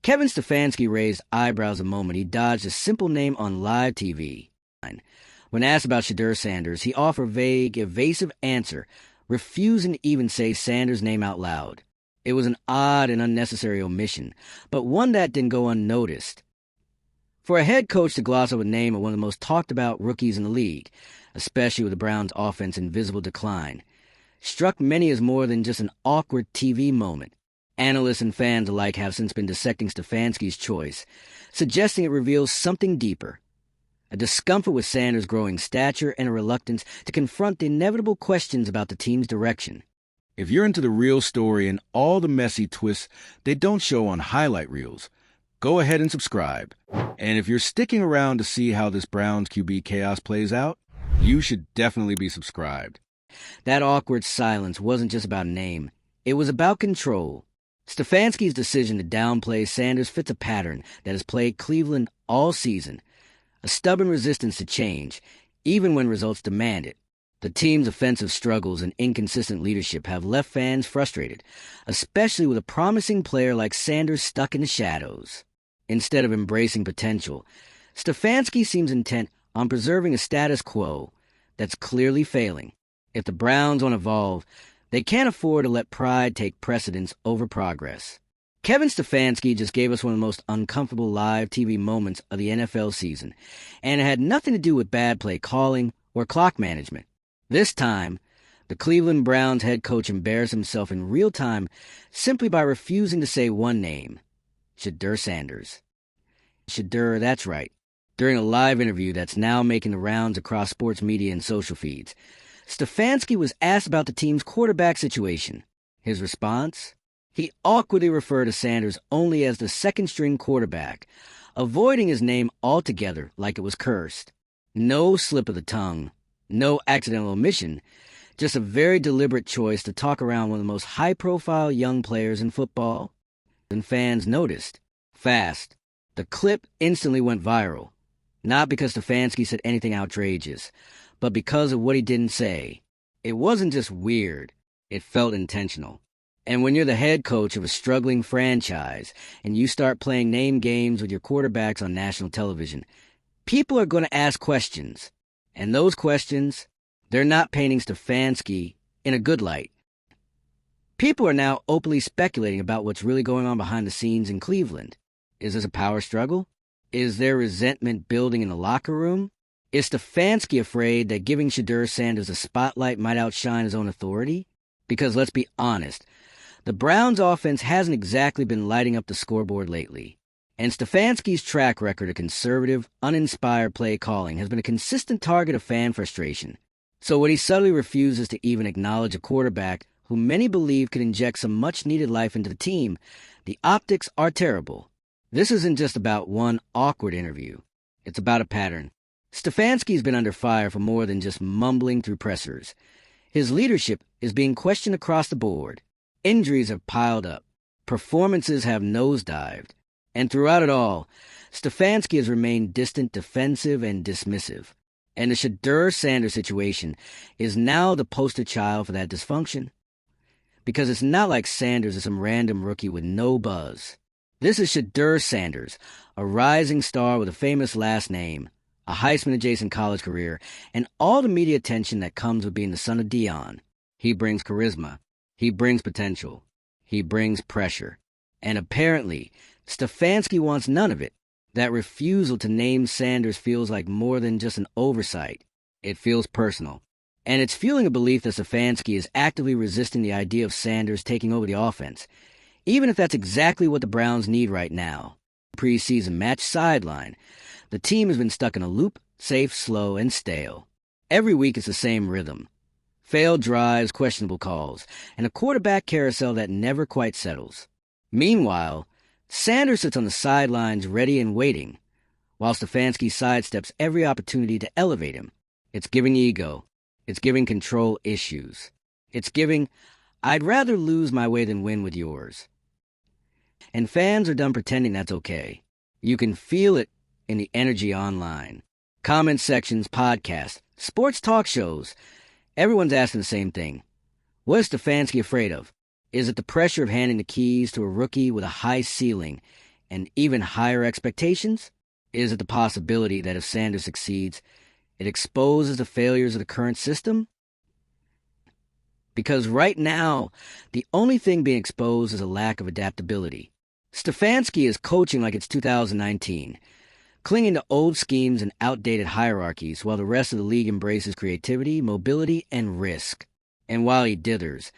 Kevin Stefanski raised eyebrows the moment he dodged a simple name on live TV. When asked about Shedeur Sanders, he offered a vague, evasive answer, refusing to even say Sanders' name out loud. It was an odd and unnecessary omission, but one that didn't go unnoticed. For a head coach to gloss over the name of one of the most talked-about rookies in the league, especially with the Browns' offense in visible decline, struck many as more than just an awkward TV moment. Analysts and fans alike have since been dissecting Stefanski's choice, suggesting it reveals something deeper. A discomfort with Sanders' growing stature and a reluctance to confront the inevitable questions about the team's direction. If you're into the real story and all the messy twists they don't show on highlight reels, go ahead and subscribe. And if you're sticking around to see how this Browns QB chaos plays out, you should definitely be subscribed. That awkward silence wasn't just about a name. It was about control. Stefanski's decision to downplay Sanders fits a pattern that has plagued Cleveland all season. A stubborn resistance to change, even when results demand it. The team's offensive struggles and inconsistent leadership have left fans frustrated, especially with a promising player like Sanders stuck in the shadows. Instead of embracing potential, Stefanski seems intent on preserving a status quo that's clearly failing. If the Browns want to evolve, they can't afford to let pride take precedence over progress. Kevin Stefanski just gave us one of the most uncomfortable live TV moments of the NFL season, and it had nothing to do with bad play calling or clock management. This time, the Cleveland Browns head coach embarrassed himself in real time simply by refusing to say one name, Shedeur Sanders. Shedeur, that's right. During a live interview that's now making the rounds across sports media and social feeds, Stefanski was asked about the team's quarterback situation. His response? He awkwardly referred to Sanders only as the second-string quarterback, avoiding his name altogether like it was cursed. No slip of the tongue, no accidental omission, just a very deliberate choice to talk around one of the most high-profile young players in football. And fans noticed. Fast. The clip instantly went viral. Not because Stefanski said anything outrageous, but because of what he didn't say. It wasn't just weird. It felt intentional. And when you're the head coach of a struggling franchise and you start playing name games with your quarterbacks on national television, people are going to ask questions. And those questions, they're not painting Stefanski in a good light. People are now openly speculating about what's really going on behind the scenes in Cleveland. Is this a power struggle? Is there resentment building in the locker room? Is Stefanski afraid that giving Shedeur Sanders a spotlight might outshine his own authority? Because let's be honest, the Browns' offense hasn't exactly been lighting up the scoreboard lately. And Stefanski's track record of conservative, uninspired play calling has been a consistent target of fan frustration. So when he subtly refuses to even acknowledge a quarterback who many believe could inject some much-needed life into the team, the optics are terrible. This isn't just about one awkward interview. It's about a pattern. Stefanski's been under fire for more than just mumbling through pressers. His leadership is being questioned across the board. Injuries have piled up. Performances have nosedived. And throughout it all, Stefanski has remained distant, defensive, and dismissive. And the Shedeur Sanders situation is now the poster child for that dysfunction. Because it's not like Sanders is some random rookie with no buzz. This is Shedeur Sanders, a rising star with a famous last name, a Heisman-adjacent college career, and all the media attention that comes with being the son of Dion. He brings charisma. He brings potential. He brings pressure. And apparently, Stefanski wants none of it. That refusal to name Sanders feels like more than just an oversight. It feels personal. And it's fueling a belief that Stefanski is actively resisting the idea of Sanders taking over the offense, even if that's exactly what the Browns need right now. Preseason match sideline. The team has been stuck in a loop, safe, slow, and stale. Every week it's the same rhythm. Failed drives, questionable calls, and a quarterback carousel that never quite settles. Meanwhile, Sanders sits on the sidelines ready and waiting, while Stefanski sidesteps every opportunity to elevate him. It's giving ego. It's giving control issues. It's giving, I'd rather lose my way than win with yours. And fans are done pretending that's okay. You can feel it in the energy online. Comment sections, podcasts, sports talk shows. Everyone's asking the same thing. What is Stefanski afraid of? Is it the pressure of handing the keys to a rookie with a high ceiling and even higher expectations? Is it the possibility that if Sanders succeeds, it exposes the failures of the current system? Because right now, the only thing being exposed is a lack of adaptability. Stefanski is coaching like it's 2019, clinging to old schemes and outdated hierarchies while the rest of the league embraces creativity, mobility, and risk. And while he dithers,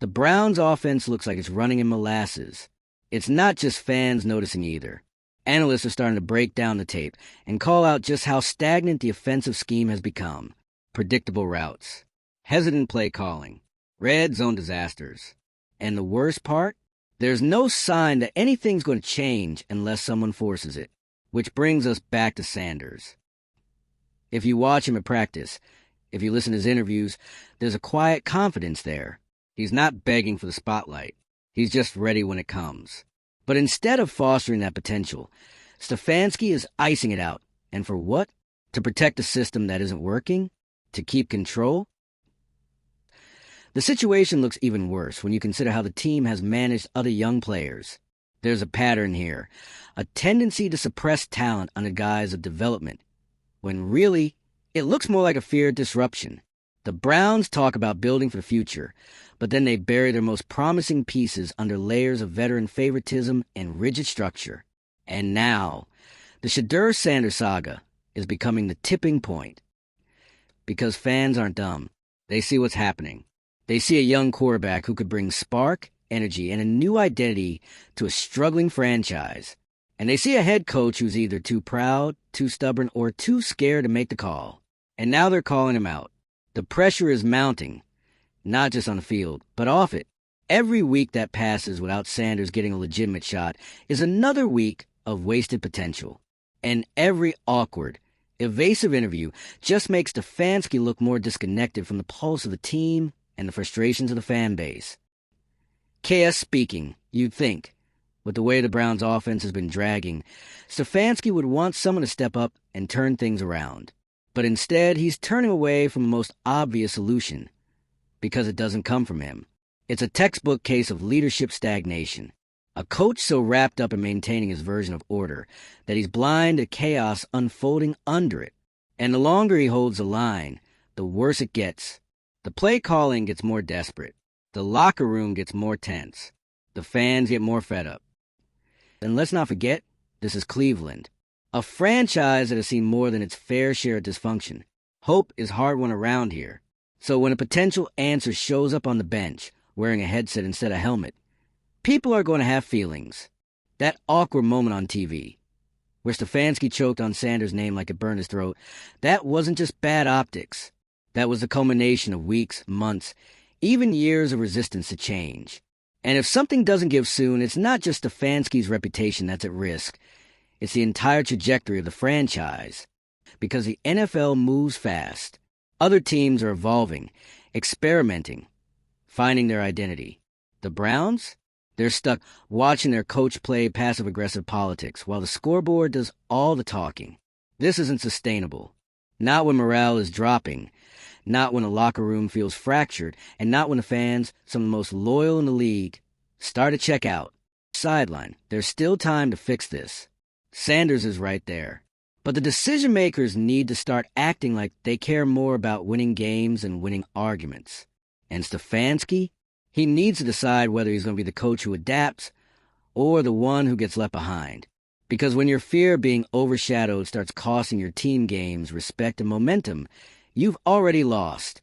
the Browns' offense looks like it's running in molasses. It's not just fans noticing either. Analysts are starting to break down the tape and call out just how stagnant the offensive scheme has become. Predictable routes, hesitant play calling, red zone disasters. And the worst part? There's no sign that anything's going to change unless someone forces it. Which brings us back to Sanders. If you watch him at practice, if you listen to his interviews, there's a quiet confidence there. He's not begging for the spotlight. He's just ready when it comes. But instead of fostering that potential, Stefanski is icing it out. And for what? To protect a system that isn't working? To keep control? The situation looks even worse when you consider how the team has managed other young players. There's a pattern here, a tendency to suppress talent under guise of development, when really, it looks more like a fear of disruption. The Browns talk about building for the future, but then they bury their most promising pieces under layers of veteran favoritism and rigid structure. And now, the Shedeur Sanders saga is becoming the tipping point. Because fans aren't dumb. They see what's happening. They see a young quarterback who could bring spark, energy, and a new identity to a struggling franchise. And they see a head coach who's either too proud, too stubborn, or too scared to make the call. And now they're calling him out. The pressure is mounting, not just on the field, but off it. Every week that passes without Sanders getting a legitimate shot is another week of wasted potential. And every awkward, evasive interview just makes Stefanski look more disconnected from the pulse of the team and the frustrations of the fan base. KS speaking, you'd think, with the way the Browns' offense has been dragging, Stefanski would want someone to step up and turn things around. But instead, he's turning away from the most obvious solution, because it doesn't come from him. It's a textbook case of leadership stagnation. A coach so wrapped up in maintaining his version of order that he's blind to chaos unfolding under it. And the longer he holds the line, the worse it gets. The play calling gets more desperate. The locker room gets more tense. The fans get more fed up. And let's not forget, this is Cleveland, a franchise that has seen more than its fair share of dysfunction. Hope is hard won around here. So when a potential answer shows up on the bench, wearing a headset instead of a helmet, people are going to have feelings. That awkward moment on TV, where Stefanski choked on Sanders' name like it burned his throat, that wasn't just bad optics. That was the culmination of weeks, months, even years of resistance to change. And if something doesn't give soon, it's not just Stefanski's reputation that's at risk. It's the entire trajectory of the franchise. Because the NFL moves fast. Other teams are evolving, experimenting, finding their identity. The Browns? They're stuck watching their coach play passive-aggressive politics while the scoreboard does all the talking. This isn't sustainable. Not when morale is dropping. Not when the locker room feels fractured, and not when the fans, some of the most loyal in the league, start to check out. Sideline, there's still time to fix this. Sanders is right there. But the decision-makers need to start acting like they care more about winning games and winning arguments. And Stefanski, he needs to decide whether he's going to be the coach who adapts or the one who gets left behind. Because when your fear of being overshadowed starts costing your team games respect and momentum, you've already lost.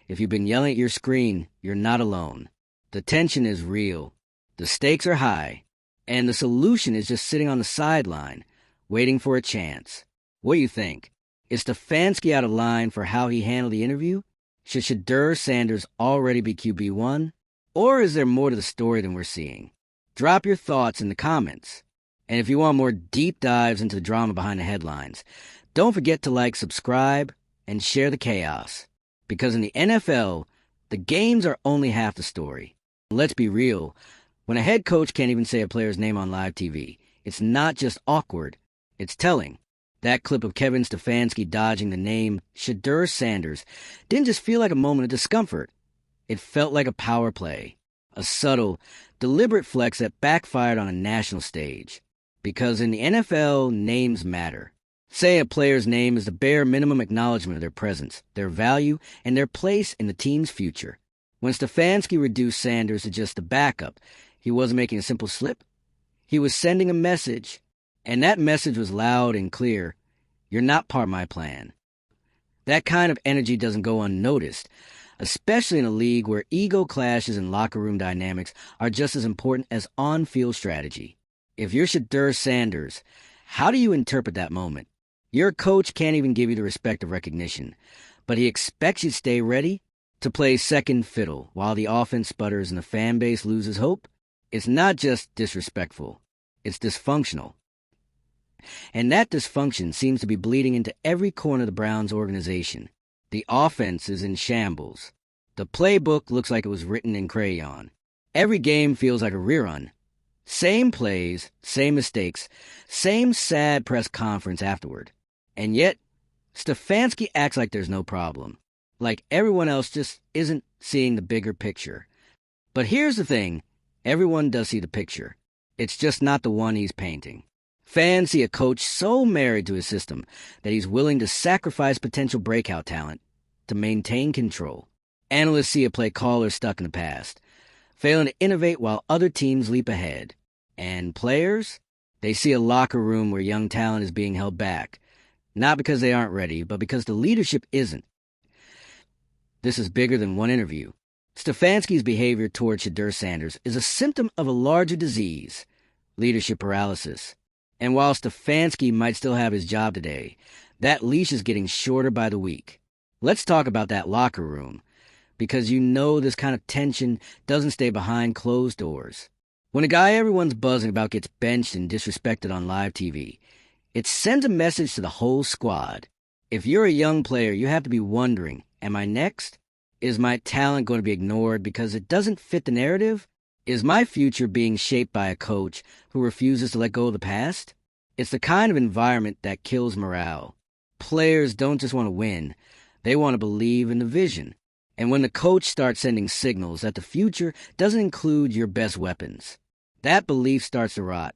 If you've been yelling at your screen, you're not alone. The tension is real. The stakes are high. And the solution is just sitting on the sideline, waiting for a chance. What do you think? Is Stefanski out of line for how he handled the interview? Should Shedeur Sanders already be QB1? Or is there more to the story than we're seeing? Drop your thoughts in the comments. And if you want more deep dives into the drama behind the headlines, don't forget to like, subscribe, and share the chaos. Because in the NFL, the games are only half the story. Let's be real. When a head coach can't even say a player's name on live TV, it's not just awkward, it's telling. That clip of Kevin Stefanski dodging the name Shedeur Sanders didn't just feel like a moment of discomfort. It felt like a power play. A subtle, deliberate flex that backfired on a national stage. Because in the NFL, names matter. Say a player's name is the bare minimum acknowledgement of their presence, their value, and their place in the team's future. When Stefanski reduced Sanders to just the backup, he wasn't making a simple slip. He was sending a message, and that message was loud and clear. You're not part of my plan. That kind of energy doesn't go unnoticed, especially in a league where ego clashes and locker room dynamics are just as important as on-field strategy. If you're Shedeur Sanders, how do you interpret that moment? Your coach can't even give you the respect of recognition, but he expects you to stay ready, to play second fiddle while the offense sputters and the fan base loses hope. It's not just disrespectful, it's dysfunctional. And that dysfunction seems to be bleeding into every corner of the Browns organization. The offense is in shambles. The playbook looks like it was written in crayon. Every game feels like a rerun. Same plays, same mistakes, same sad press conference afterward. And yet, Stefanski acts like there's no problem. Like everyone else just isn't seeing the bigger picture. But here's the thing. Everyone does see the picture. It's just not the one he's painting. Fans see a coach so married to his system that he's willing to sacrifice potential breakout talent to maintain control. Analysts see a play caller stuck in the past, failing to innovate while other teams leap ahead. And players? They see a locker room where young talent is being held back, not because they aren't ready, but because the leadership isn't. This is bigger than one interview. Stefanski's behavior toward Shedeur Sanders is a symptom of a larger disease, leadership paralysis. And while Stefanski might still have his job today, that leash is getting shorter by the week. Let's talk about that locker room, because you know this kind of tension doesn't stay behind closed doors. When a guy everyone's buzzing about gets benched and disrespected on live TV, it sends a message to the whole squad. If you're a young player, you have to be wondering, am I next? Is my talent going to be ignored because it doesn't fit the narrative? Is my future being shaped by a coach who refuses to let go of the past? It's the kind of environment that kills morale. Players don't just want to win, they want to believe in the vision. And when the coach starts sending signals that the future doesn't include your best weapons, that belief starts to rot.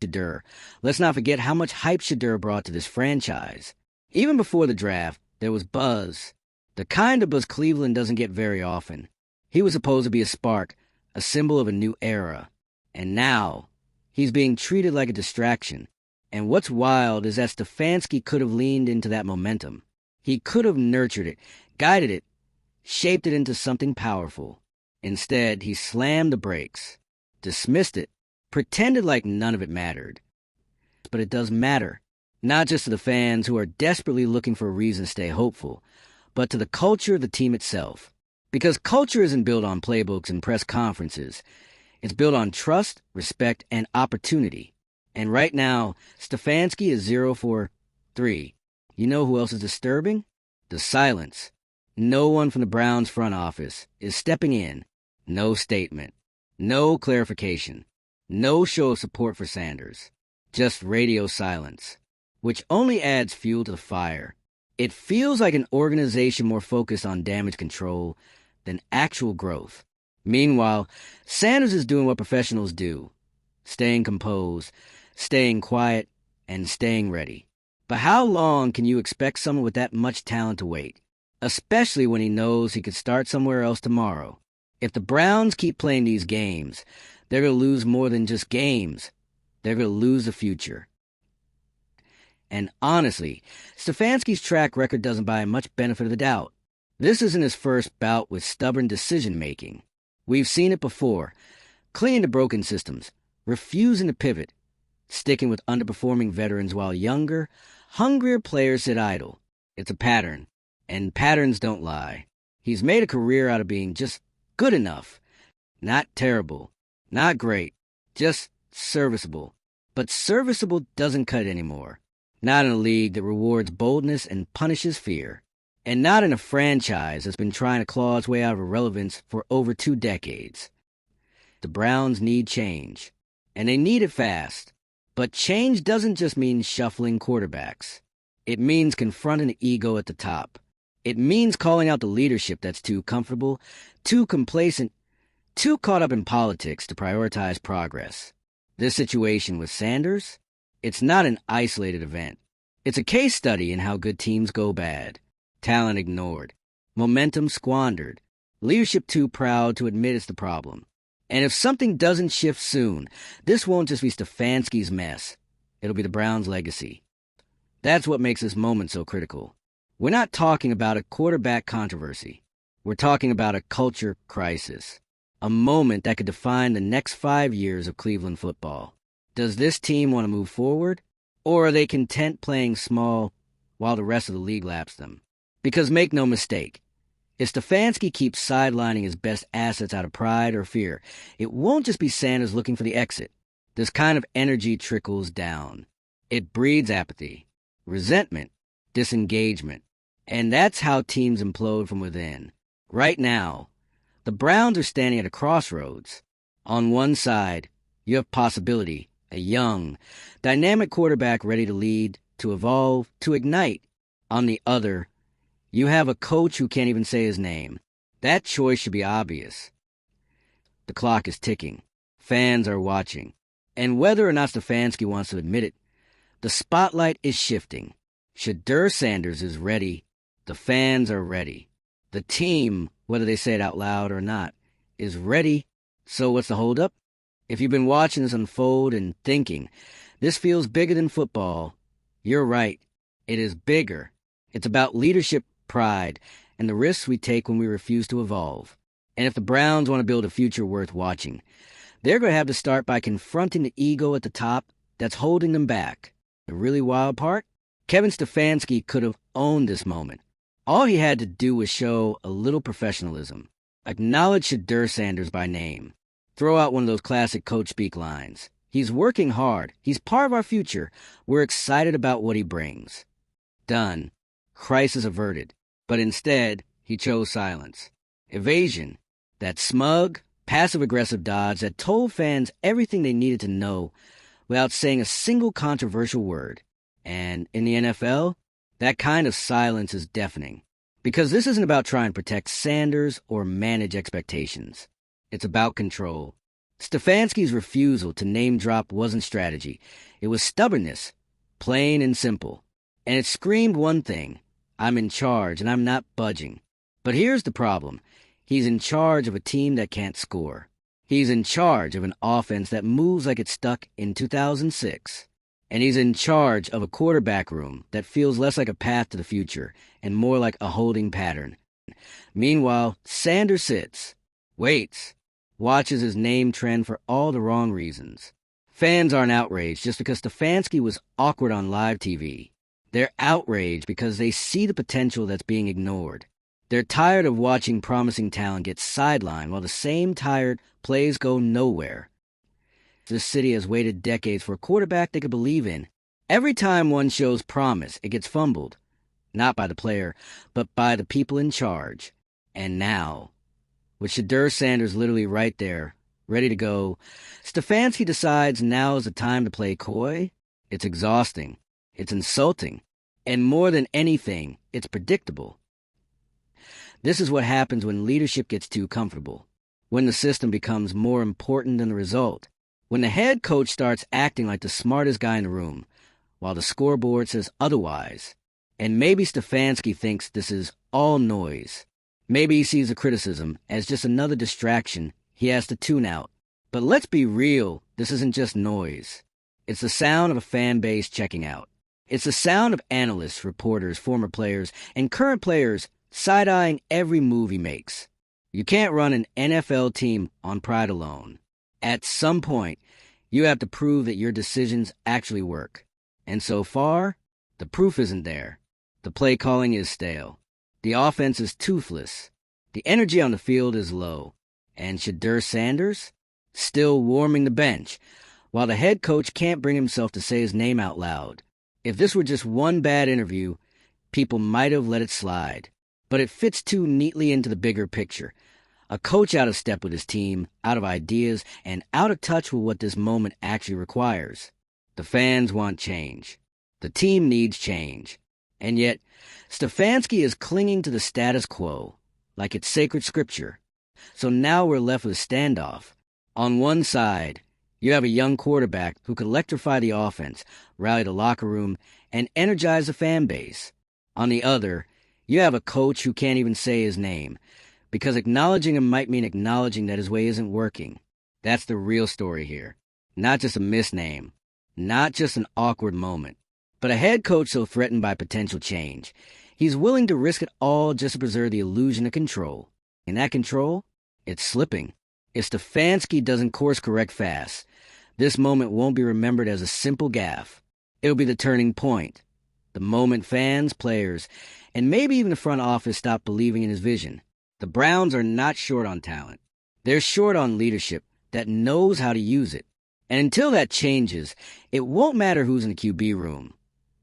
Shedeur. Let's not forget how much hype Shedeur brought to this franchise. Even before the draft, there was buzz. The kind of buzz Cleveland doesn't get very often. He was supposed to be a spark, a symbol of a new era. And now, he's being treated like a distraction. And what's wild is that Stefanski could have leaned into that momentum. He could have nurtured it, guided it, shaped it into something powerful. Instead, he slammed the brakes, dismissed it, pretended like none of it mattered. But it does matter, not just to the fans who are desperately looking for a reason to stay hopeful, but to the culture of the team itself. Because culture isn't built on playbooks and press conferences. It's built on trust, respect, and opportunity. And right now, Stefanski is 0 for 3. You know who else is disturbing? The silence. No one from the Browns front office is stepping in. No statement. No clarification. No show of support for Sanders. Just radio silence, which only adds fuel to the fire. It feels like an organization more focused on damage control than actual growth. Meanwhile, Sanders is doing what professionals do, staying composed, staying quiet, and staying ready. But how long can you expect someone with that much talent to wait? Especially when he knows he could start somewhere else tomorrow. If the Browns keep playing these games, they're going to lose more than just games. They're going to lose the future. And honestly, Stefanski's track record doesn't buy him much benefit of the doubt. This isn't his first bout with stubborn decision-making. We've seen it before. Clinging to broken systems, refusing to pivot, sticking with underperforming veterans while younger, hungrier players sit idle. It's a pattern, and patterns don't lie. He's made a career out of being just good enough. Not terrible, not great, just serviceable. But serviceable doesn't cut anymore. Not in a league that rewards boldness and punishes fear. And not in a franchise that's been trying to claw its way out of irrelevance for over 2 decades. The Browns need change. And they need it fast. But change doesn't just mean shuffling quarterbacks. It means confronting the ego at the top. It means calling out the leadership that's too comfortable, too complacent, too caught up in politics to prioritize progress. This situation with Sanders, it's not an isolated event. It's a case study in how good teams go bad. Talent ignored. Momentum squandered. Leadership too proud to admit it's the problem. And if something doesn't shift soon, this won't just be Stefanski's mess. It'll be the Browns' legacy. That's what makes this moment so critical. We're not talking about a quarterback controversy. We're talking about a culture crisis. A moment that could define the next 5 years of Cleveland football. Does this team want to move forward? Or are they content playing small while the rest of the league laps them? Because make no mistake, if Stefanski keeps sidelining his best assets out of pride or fear, it won't just be Sanders looking for the exit. This kind of energy trickles down. It breeds apathy, resentment, disengagement. And that's how teams implode from within. Right now, the Browns are standing at a crossroads. On one side, you have possibility, a young, dynamic quarterback ready to lead, to evolve, to ignite. On the other, you have a coach who can't even say his name. That choice should be obvious. The clock is ticking. Fans are watching. And whether or not Stefanski wants to admit it, the spotlight is shifting. Shedeur Sanders is ready. The fans are ready. The team, whether they say it out loud or not, is ready. So what's the holdup? If you've been watching this unfold and thinking, this feels bigger than football, you're right. It is bigger. It's about leadership, pride, and the risks we take when we refuse to evolve. And if the Browns want to build a future worth watching, they're going to have to start by confronting the ego at the top that's holding them back. The really wild part? Kevin Stefanski could have owned this moment. All he had to do was show a little professionalism. Acknowledge Shedeur Sanders by name. Throw out one of those classic coach speak lines. He's working hard. He's part of our future. We're excited about what he brings. Done. Crisis averted. But instead, he chose silence. Evasion. That smug, passive-aggressive dodge that told fans everything they needed to know without saying a single controversial word. And in the NFL, that kind of silence is deafening. Because this isn't about trying to protect Sanders or manage expectations. It's about control. Stefanski's refusal to name-drop wasn't strategy. It was stubbornness, plain and simple. And it screamed one thing: I'm in charge and I'm not budging. But here's the problem. He's in charge of a team that can't score. He's in charge of an offense that moves like it's stuck in 2006. And he's in charge of a quarterback room that feels less like a path to the future and more like a holding pattern. Meanwhile, Sanders sits, waits, watches his name trend for all the wrong reasons. Fans aren't outraged just because Stefanski was awkward on live TV. They're outraged because they see the potential that's being ignored. They're tired of watching promising talent get sidelined while the same tired plays go nowhere. This city has waited decades for a quarterback they could believe in. Every time one shows promise, it gets fumbled. Not by the player, but by the people in charge. And now, with Shedeur Sanders literally right there, ready to go, Stefanski decides now is the time to play coy. It's exhausting. It's insulting. And more than anything, it's predictable. This is what happens when leadership gets too comfortable. When the system becomes more important than the result. When the head coach starts acting like the smartest guy in the room, while the scoreboard says otherwise. And maybe Stefanski thinks this is all noise. Maybe he sees the criticism as just another distraction he has to tune out. But let's be real, this isn't just noise. It's the sound of a fan base checking out. It's the sound of analysts, reporters, former players, and current players side-eyeing every move he makes. You can't run an NFL team on pride alone. At some point, you have to prove that your decisions actually work. And so far, the proof isn't there. The play calling is stale. The offense is toothless. The energy on the field is low. And Shedeur Sanders? Still warming the bench, while the head coach can't bring himself to say his name out loud. If this were just one bad interview, people might have let it slide. But it fits too neatly into the bigger picture. A coach out of step with his team, out of ideas, and out of touch with what this moment actually requires. The fans want change. The team needs change. And yet, Stefanski is clinging to the status quo, like it's sacred scripture. So now we're left with a standoff. On one side, you have a young quarterback who could electrify the offense, rally the locker room, and energize the fan base. On the other, you have a coach who can't even say his name, because acknowledging him might mean acknowledging that his way isn't working. That's the real story here. Not just a misname, not just an awkward moment, but a head coach so threatened by potential change. He's willing to risk it all just to preserve the illusion of control. And that control, it's slipping. If Stefanski doesn't course correct fast, this moment won't be remembered as a simple gaffe. It'll be the turning point. The moment fans, players, and maybe even the front office stop believing in his vision. The Browns are not short on talent. They're short on leadership that knows how to use it. And until that changes, it won't matter who's in the QB room,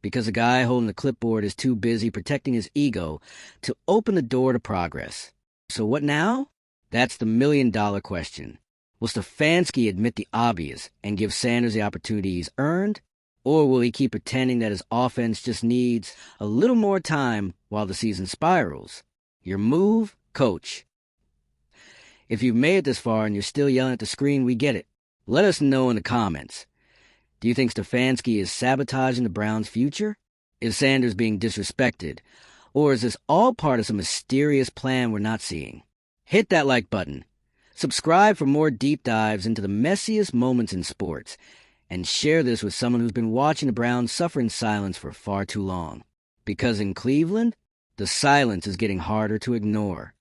because the guy holding the clipboard is too busy protecting his ego to open the door to progress. So what now? That's the million-dollar question. Will Stefanski admit the obvious and give Sanders the opportunity he's earned? Or will he keep pretending that his offense just needs a little more time while the season spirals? Your move, coach. If you've made it this far and you're still yelling at the screen, we get it. Let us know in the comments. Do you think Stefanski is sabotaging the Browns' future? Is Sanders being disrespected? Or is this all part of some mysterious plan we're not seeing? Hit that like button. Subscribe for more deep dives into the messiest moments in sports. And share this with someone who's been watching the Browns suffer in silence for far too long. Because in Cleveland, the silence is getting harder to ignore.